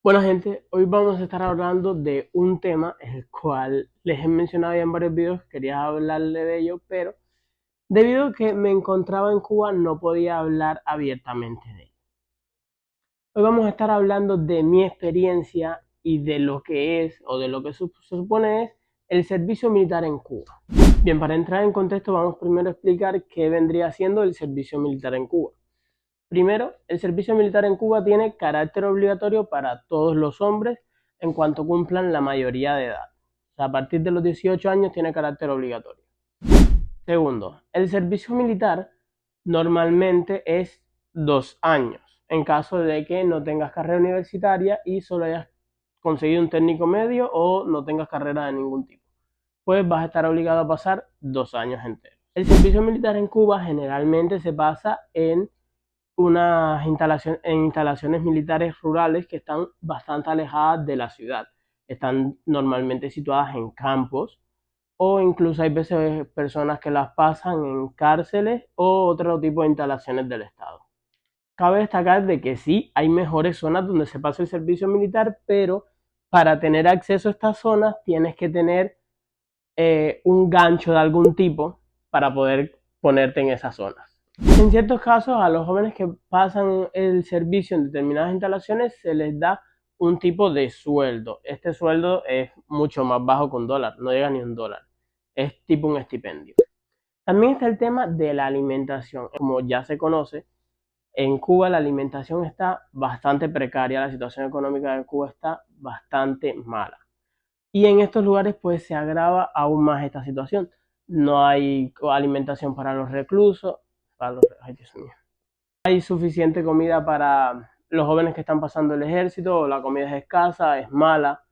Bueno, gente, hoy vamos a estar hablando de un tema el cual les he mencionado ya en varios videos, quería hablarle de ello, pero debido a que me encontraba en Cuba no podía hablar abiertamente de ello. Hoy vamos a estar hablando de mi experiencia y de lo que es o de lo que se supone es el servicio militar en Cuba. Bien, para entrar en contexto vamos primero a explicar qué vendría siendo el servicio militar en Cuba. Primero, el servicio militar en Cuba tiene carácter obligatorio para todos los hombres en cuanto cumplan la mayoría de edad. O sea, a partir de los 18 años tiene carácter obligatorio. Segundo, el servicio militar normalmente es 2 años, en caso de que no tengas carrera universitaria y solo hayas conseguido un técnico medio o no tengas carrera de ningún tipo. Pues vas a estar obligado a pasar 2 años enteros. El servicio militar en Cuba generalmente se pasa en en instalaciones militares rurales que están bastante alejadas de la ciudad. Están normalmente situadas en campos o incluso hay veces personas que las pasan en cárceles o otro tipo de instalaciones del Estado. Cabe destacar de que sí hay mejores zonas donde se pasa el servicio militar, pero para tener acceso a estas zonas tienes que tener un gancho de algún tipo para poder ponerte en esas zonas. En ciertos casos, a los jóvenes que pasan el servicio en determinadas instalaciones se les da un tipo de sueldo. Este sueldo es mucho más bajo que $1, no llega ni $1. Es tipo un estipendio. También está el tema de la alimentación. Como ya se conoce, en Cuba la alimentación está bastante precaria, la situación económica de Cuba está bastante mala. Y en estos lugares pues se agrava aún más esta situación. No hay alimentación para los reclusos, ay, Dios mío. No hay suficiente comida para los jóvenes que están pasando el ejército, la comida es escasa, es mala.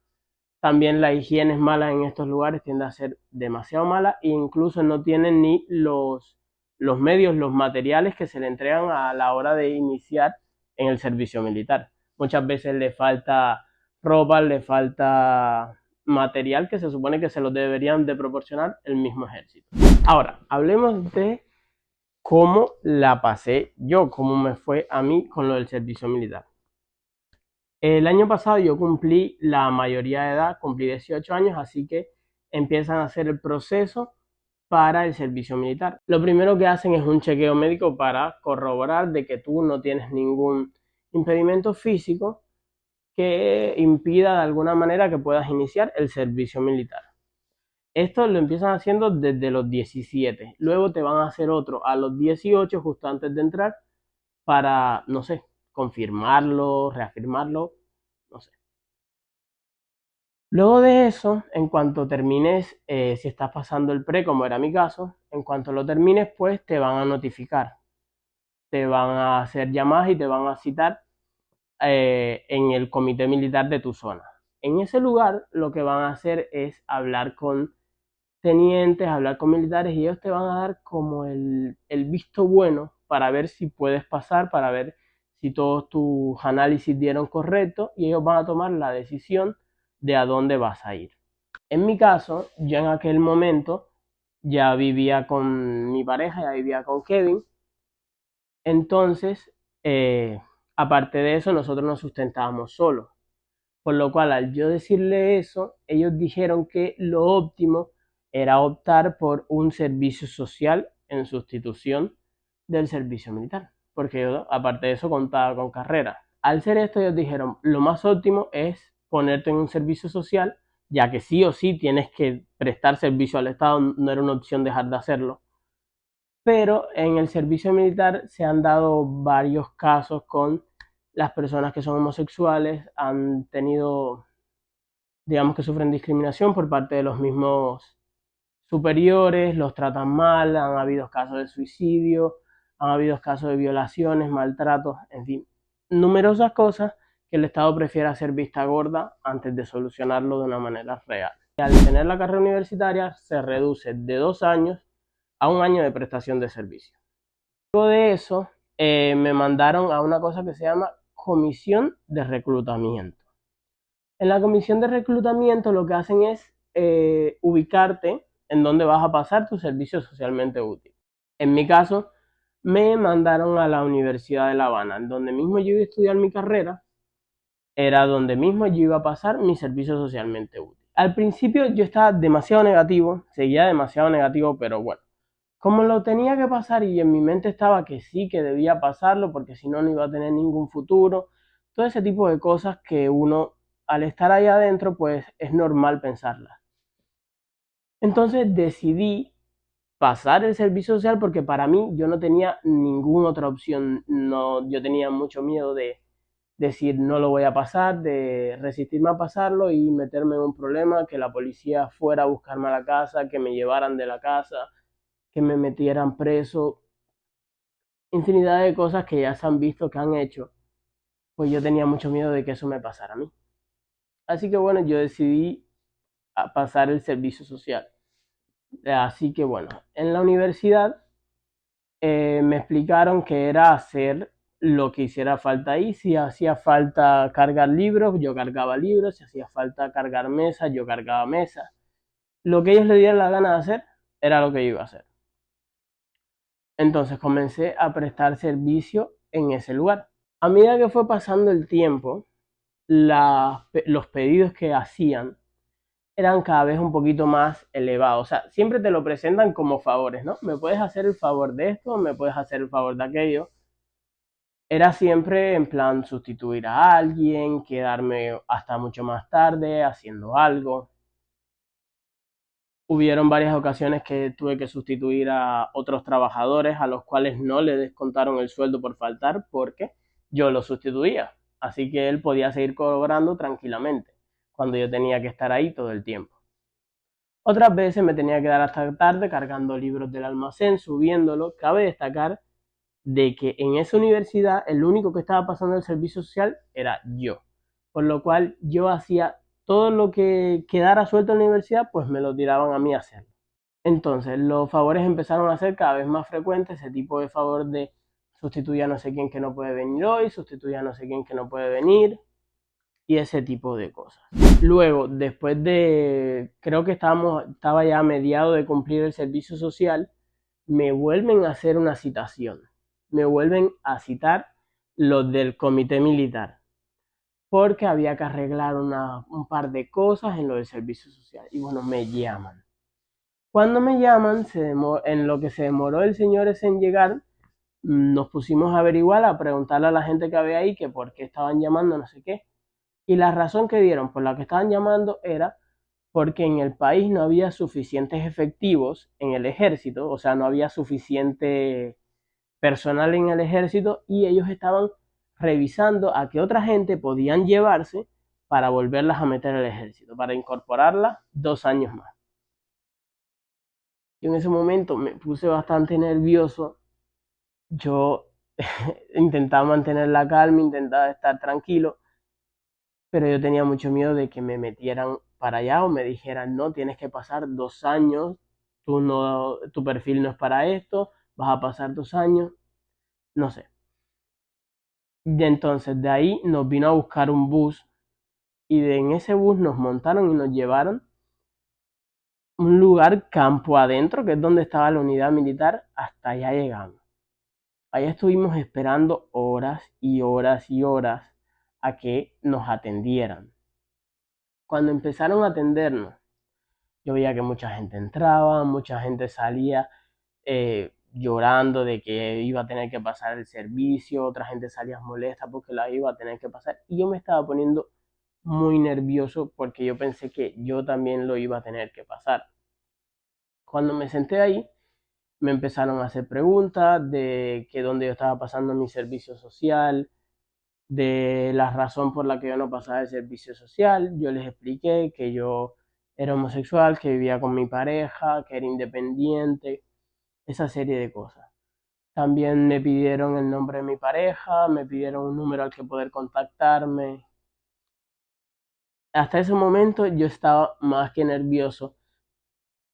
También la higiene es mala en estos lugares, tiende a ser demasiado mala e incluso no tienen ni los medios, los materiales que se le entregan a la hora de iniciar en el servicio militar. Muchas veces le falta ropa, le falta material que se supone que se lo deberían de proporcionar el mismo ejército. Ahora, hablemos de cómo la pasé yo, cómo me fue a mí con lo del servicio militar. El año pasado yo cumplí la mayoría de edad, cumplí 18 años, así que empiezan a hacer el proceso para el servicio militar. Lo primero que hacen es un chequeo médico para corroborar de que tú no tienes ningún impedimento físico que impida de alguna manera que puedas iniciar el servicio militar. Esto lo empiezan haciendo desde los 17, luego te van a hacer otro a los 18 justo antes de entrar para, no sé, confirmarlo, reafirmarlo, no sé. Luego de eso, en cuanto termines, si estás pasando el pre, como era mi caso, en cuanto lo termines, pues te van a notificar, te van a hacer llamadas y te van a citar en el comité militar de tu zona. En ese lugar lo que van a hacer es hablar con tenientes, hablar con militares y ellos te van a dar como el visto bueno para ver si puedes pasar, para ver si todos tus análisis dieron correcto y ellos van a tomar la decisión de a dónde vas a ir. En mi caso, yo en aquel momento ya vivía con mi pareja, ya vivía con Kevin, entonces, aparte de eso, nosotros nos sustentábamos solos. Por lo cual, al yo decirle eso, ellos dijeron que lo óptimo era optar por un servicio social en sustitución del servicio militar, porque yo, aparte de eso, contaba con carrera. Al ser esto, ellos dijeron, lo más óptimo es ponerte en un servicio social, ya que sí o sí tienes que prestar servicio al Estado, no era una opción dejar de hacerlo. Pero en el servicio militar se han dado varios casos con las personas que son homosexuales, han tenido, digamos que sufren discriminación por parte de los mismos superiores, los tratan mal, han habido casos de suicidio, han habido casos de violaciones, maltratos, en fin, numerosas cosas que el Estado prefiere hacer vista gorda antes de solucionarlo de una manera real. Y al tener la carrera universitaria se reduce de 2 años a 1 año de prestación de servicio. Luego de eso me mandaron a una cosa que se llama comisión de reclutamiento. En la comisión de reclutamiento lo que hacen es ubicarte en dónde vas a pasar tu servicio socialmente útil. En mi caso, me mandaron a la Universidad de La Habana, en donde mismo yo iba a estudiar mi carrera, era donde mismo yo iba a pasar mi servicio socialmente útil. Al principio yo estaba demasiado negativo, seguía demasiado negativo, pero bueno, como lo tenía que pasar y en mi mente estaba que sí, que debía pasarlo, porque si no, no iba a tener ningún futuro, todo ese tipo de cosas que uno, al estar ahí adentro, pues es normal pensarlas. Entonces decidí pasar el servicio social porque para mí yo no tenía ninguna otra opción. No, yo tenía mucho miedo de decir no lo voy a pasar, de resistirme a pasarlo y meterme en un problema, que la policía fuera a buscarme a la casa, que me llevaran de la casa, que me metieran preso, infinidad de cosas que ya se han visto que han hecho, pues yo tenía mucho miedo de que eso me pasara a mí. Así que bueno, yo decidí a pasar el servicio social. Así que bueno, en la universidad me explicaron que era hacer lo que hiciera falta ahí. Si hacía falta cargar libros, yo cargaba libros. Si hacía falta cargar mesas, yo cargaba mesas. Lo que ellos le dieran la gana de hacer era lo que yo iba a hacer. Entonces comencé a prestar servicio en ese lugar. A medida que fue pasando el tiempo, los pedidos que hacían eran cada vez un poquito más elevados. O sea, siempre te lo presentan como favores, ¿no? ¿Me puedes hacer el favor de esto? ¿Me puedes hacer el favor de aquello? Era siempre en plan sustituir a alguien, quedarme hasta mucho más tarde haciendo algo. Hubieron varias ocasiones que tuve que sustituir a otros trabajadores a los cuales no le descontaron el sueldo por faltar porque yo lo sustituía. Así que él podía seguir cobrando tranquilamente cuando yo tenía que estar ahí todo el tiempo. Otras veces me tenía que quedar hasta tarde cargando libros del almacén, subiéndolo. Cabe destacar de que en esa universidad el único que estaba pasando el servicio social era yo. Por lo cual yo hacía todo lo que quedara suelto en la universidad, pues me lo tiraban a mí a hacerlo. Entonces los favores empezaron a ser cada vez más frecuentes, ese tipo de favor de sustituir a no sé quién que no puede venir hoy, sustituir a no sé quién que no puede venir y ese tipo de cosas. Luego, después de, creo que estaba ya a mediado de cumplir el servicio social, me vuelven a hacer una citación. Me vuelven a citar los del comité militar, porque había que arreglar un par de cosas en lo del servicio social. Y bueno, me llaman. Cuando me llaman, en lo que se demoró el señor ese en llegar, nos pusimos a averiguar, a preguntarle a la gente que había ahí que por qué estaban llamando, no sé qué. Y la razón que dieron por la que estaban llamando era porque en el país no había suficientes efectivos en el ejército, o sea, no había suficiente personal en el ejército y ellos estaban revisando a qué otra gente podían llevarse para volverlas a meter al ejército, para incorporarlas 2 años más. Yo en ese momento me puse bastante nervioso, yo intentaba mantener la calma, intentaba estar tranquilo, pero yo tenía mucho miedo de que me metieran para allá o me dijeran, no, tienes que pasar 2 años, tu perfil no es para esto, vas a pasar 2 años, no sé. Y entonces de ahí nos vino a buscar un bus y en ese bus nos montaron y nos llevaron a un lugar campo adentro, que es donde estaba la unidad militar, hasta allá llegamos. Allá estuvimos esperando horas y horas y horas a que nos atendieran. Cuando empezaron a atendernos, yo veía que mucha gente entraba, mucha gente salía llorando de que iba a tener que pasar el servicio, otra gente salía molesta porque la iba a tener que pasar y yo me estaba poniendo muy nervioso porque yo pensé que yo también lo iba a tener que pasar. Cuando me senté ahí, me empezaron a hacer preguntas de que dónde yo estaba pasando mi servicio social, de la razón por la que yo no pasaba el servicio social. Yo les expliqué que yo era homosexual, que vivía con mi pareja, que era independiente, esa serie de cosas. También me pidieron el nombre de mi pareja, me pidieron un número al que poder contactarme. Hasta ese momento yo estaba más que nervioso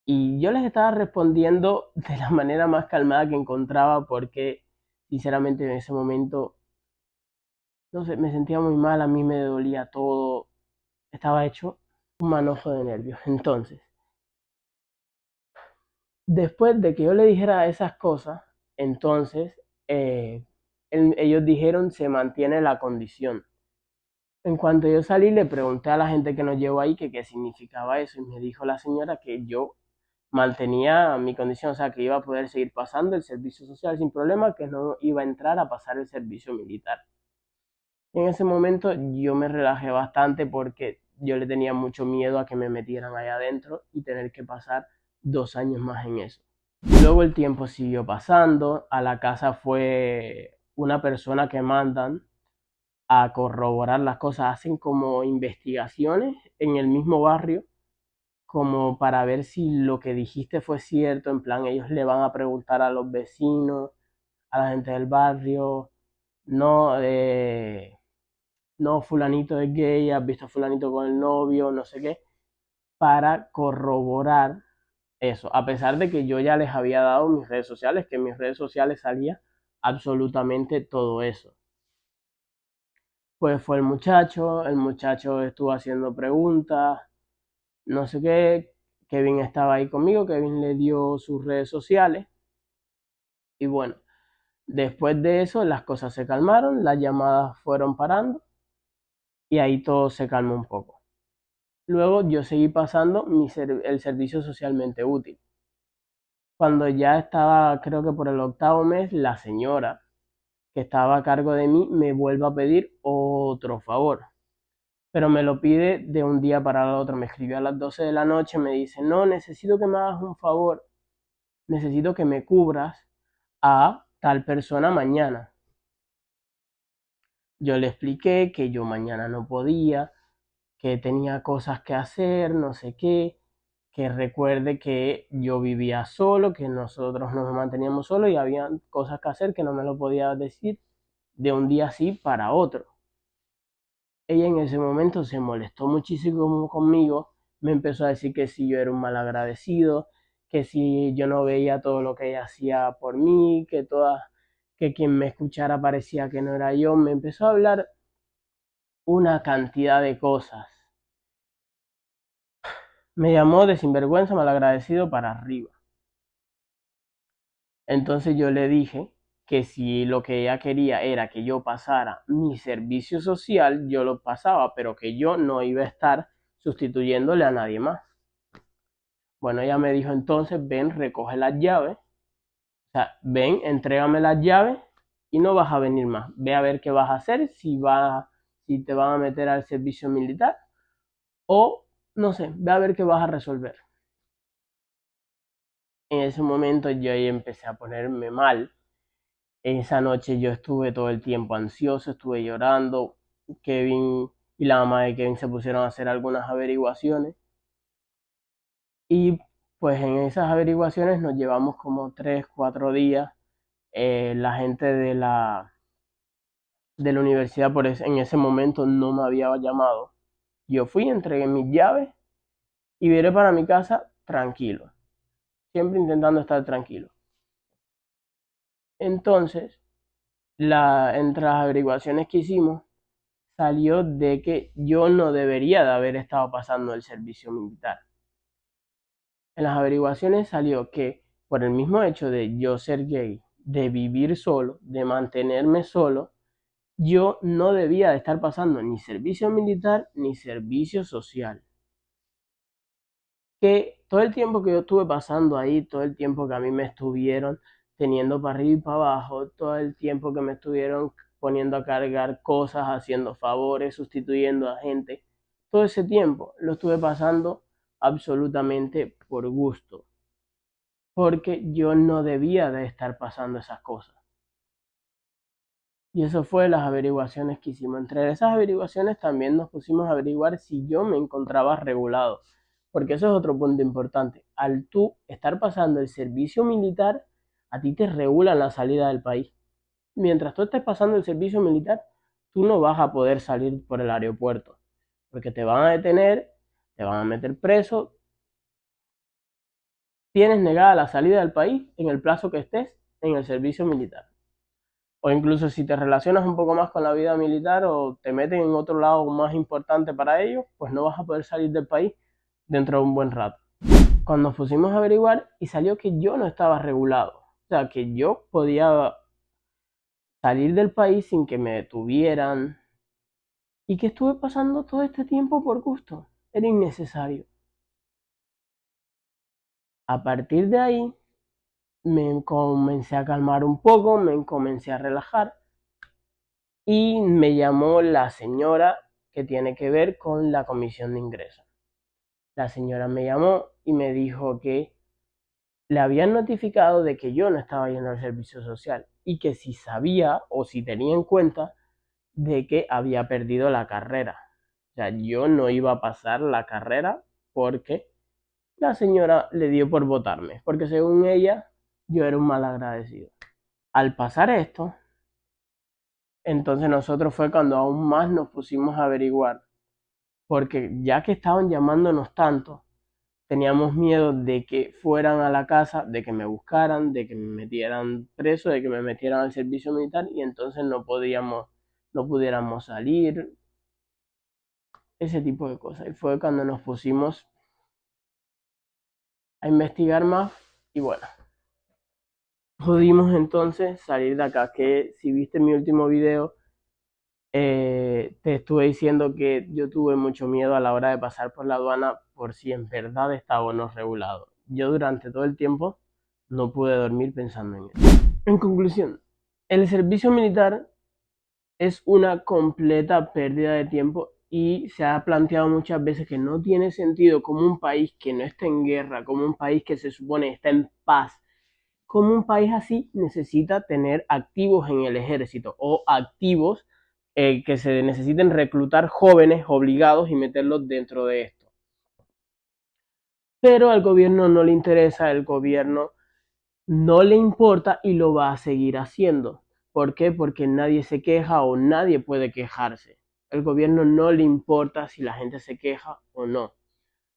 y yo les estaba respondiendo de la manera más calmada que encontraba porque sinceramente en ese momento, no sé, me sentía muy mal, a mí me dolía todo, estaba hecho un manojo de nervios. Entonces, después de que yo le dijera esas cosas, entonces ellos dijeron se mantiene la condición. En cuanto yo salí, le pregunté a la gente que nos llevó ahí que qué significaba eso y me dijo la señora que yo mantenía mi condición, o sea, que iba a poder seguir pasando el servicio social sin problema, que no iba a entrar a pasar el servicio militar. En ese momento yo me relajé bastante porque yo le tenía mucho miedo a que me metieran allá adentro y tener que pasar 2 años más en eso. Luego el tiempo siguió pasando, a la casa fue una persona que mandan a corroborar las cosas, hacen como investigaciones en el mismo barrio, como para ver si lo que dijiste fue cierto, en plan ellos le van a preguntar a los vecinos, a la gente del barrio, no, no, fulanito es gay, has visto a fulanito con el novio, no sé qué, para corroborar eso, a pesar de que yo ya les había dado mis redes sociales, que en mis redes sociales salía absolutamente todo eso. Pues fue el muchacho estuvo haciendo preguntas, no sé qué, Kevin estaba ahí conmigo, Kevin le dio sus redes sociales y bueno, después de eso las cosas se calmaron, las llamadas fueron parando y ahí todo se calmó un poco. Luego yo seguí pasando el servicio socialmente útil. Cuando ya estaba, creo que por el 8.º mes, la señora que estaba a cargo de mí me vuelve a pedir otro favor, pero me lo pide de un día para el otro. Me escribió a las 12 de la noche, me dice, no, necesito que me hagas un favor, necesito que me cubras a tal persona mañana. Yo le expliqué que yo mañana no podía, que tenía cosas que hacer, no sé qué, que recuerde que yo vivía solo, que nosotros nos manteníamos solos y había cosas que hacer que no me lo podía decir de un día así para otro. Ella en ese momento se molestó muchísimo conmigo, me empezó a decir que si yo era un mal agradecido, que si yo no veía todo lo que ella hacía por mí, que quien me escuchara parecía que no era yo, me empezó a hablar una cantidad de cosas. Me llamó de sinvergüenza, malagradecido para arriba. Entonces yo le dije que si lo que ella quería era que yo pasara mi servicio social, yo lo pasaba, pero que yo no iba a estar sustituyéndole a nadie más. Bueno, ella me dijo entonces, ven, recoge las llaves, o sea, ven, entrégame las llaves y no vas a venir más. Ve a ver qué vas a hacer, si te van a meter al servicio militar o no sé, ve a ver qué vas a resolver. En ese momento yo ahí empecé a ponerme mal. Esa noche yo estuve todo el tiempo ansioso, estuve llorando. Kevin y la mamá de Kevin se pusieron a hacer algunas averiguaciones y pues en esas averiguaciones nos llevamos como 3, 4 días. La gente de la universidad en ese momento no me había llamado. Yo fui, entregué mis llaves y viré para mi casa tranquilo, siempre intentando estar tranquilo. Entonces, entre las averiguaciones que hicimos, salió de que yo no debería de haber estado pasando el servicio militar. En las averiguaciones salió que por el mismo hecho de yo ser gay, de vivir solo, de mantenerme solo, yo no debía de estar pasando ni servicio militar ni servicio social. Que todo el tiempo que yo estuve pasando ahí, todo el tiempo que a mí me estuvieron teniendo para arriba y para abajo, todo el tiempo que me estuvieron poniendo a cargar cosas, haciendo favores, sustituyendo a gente, todo ese tiempo lo estuve pasando absolutamente por gusto, porque yo no debía de estar pasando esas cosas. Y eso fue las averiguaciones que hicimos. Entre esas averiguaciones también nos pusimos a averiguar si yo me encontraba regulado. Porque eso es otro punto importante. Al tú estar pasando el servicio militar, a ti te regulan la salida del país. Mientras tú estés pasando el servicio militar, tú no vas a poder salir por el aeropuerto. Porque te van a detener, te van a meter preso. Tienes negada la salida del país en el plazo que estés en el servicio militar. O incluso si te relacionas un poco más con la vida militar o te meten en otro lado más importante para ellos, pues no vas a poder salir del país dentro de un buen rato. Cuando nos pusimos a averiguar y salió que yo no estaba regulado, o sea, que yo podía salir del país sin que me detuvieran, y que estuve pasando todo este tiempo por gusto. Era innecesario. A partir de ahí me comencé a calmar un poco, me comencé a relajar y me llamó la señora que tiene que ver con la comisión de ingresos. La señora me llamó y me dijo que le habían notificado de que yo no estaba yendo al servicio social y que si sabía o si tenía en cuenta de que había perdido la carrera. O sea, yo no iba a pasar la carrera porque la señora le dio por votarme, porque según ella yo era un mal agradecido. Al pasar esto, entonces nosotros fue cuando aún más nos pusimos a averiguar, porque ya que estaban llamándonos tanto, teníamos miedo de que fueran a la casa, de que me buscaran, de que me metieran preso, de que me metieran al servicio militar y entonces no pudiéramos salir, ese tipo de cosas. Y fue cuando nos pusimos a investigar más y bueno, pudimos entonces salir de acá. Que si viste mi último video, te estuve diciendo que yo tuve mucho miedo a la hora de pasar por la aduana por si en verdad estaba o no regulado. Yo durante todo el tiempo no pude dormir pensando en eso. En conclusión, el servicio militar es una completa pérdida de tiempo y se ha planteado muchas veces que no tiene sentido como un país que no está en guerra, como un país que se supone está en paz, como un país así necesita tener activos en el ejército o activos que se necesiten reclutar jóvenes obligados y meterlos dentro de esto. Pero al gobierno no le interesa, el gobierno no le importa y lo va a seguir haciendo. ¿Por qué? Porque nadie se queja o nadie puede quejarse. El gobierno no le importa si la gente se queja o no.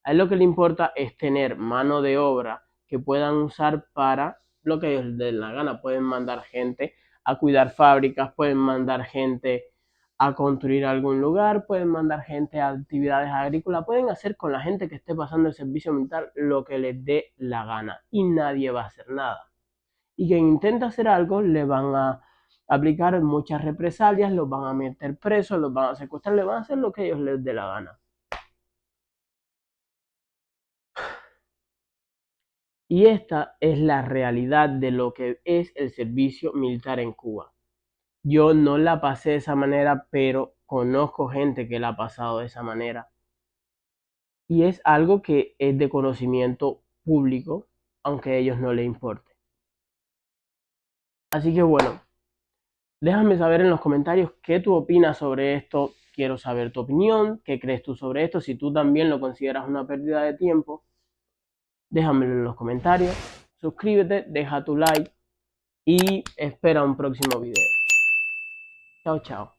A él lo que le importa es tener mano de obra que puedan usar para lo que ellos les den la gana. Pueden mandar gente a cuidar fábricas, pueden mandar gente a construir algún lugar, pueden mandar gente a actividades agrícolas, pueden hacer con la gente que esté pasando el servicio militar lo que les dé la gana y nadie va a hacer nada. Y quien intenta hacer algo le van a aplicar muchas represalias, los van a meter presos, los van a secuestrar, le van a hacer lo que ellos les dé la gana. Y esta es la realidad de lo que es el servicio militar en Cuba. Yo no la pasé de esa manera, pero conozco gente que la ha pasado de esa manera. Y es algo que es de conocimiento público, aunque a ellos no les importe. Así que bueno, déjame saber en los comentarios qué tú opinas sobre esto. Quiero saber tu opinión, qué crees tú sobre esto, si tú también lo consideras una pérdida de tiempo. Déjamelo en los comentarios, suscríbete, deja tu like y espera un próximo video. Chao, chao.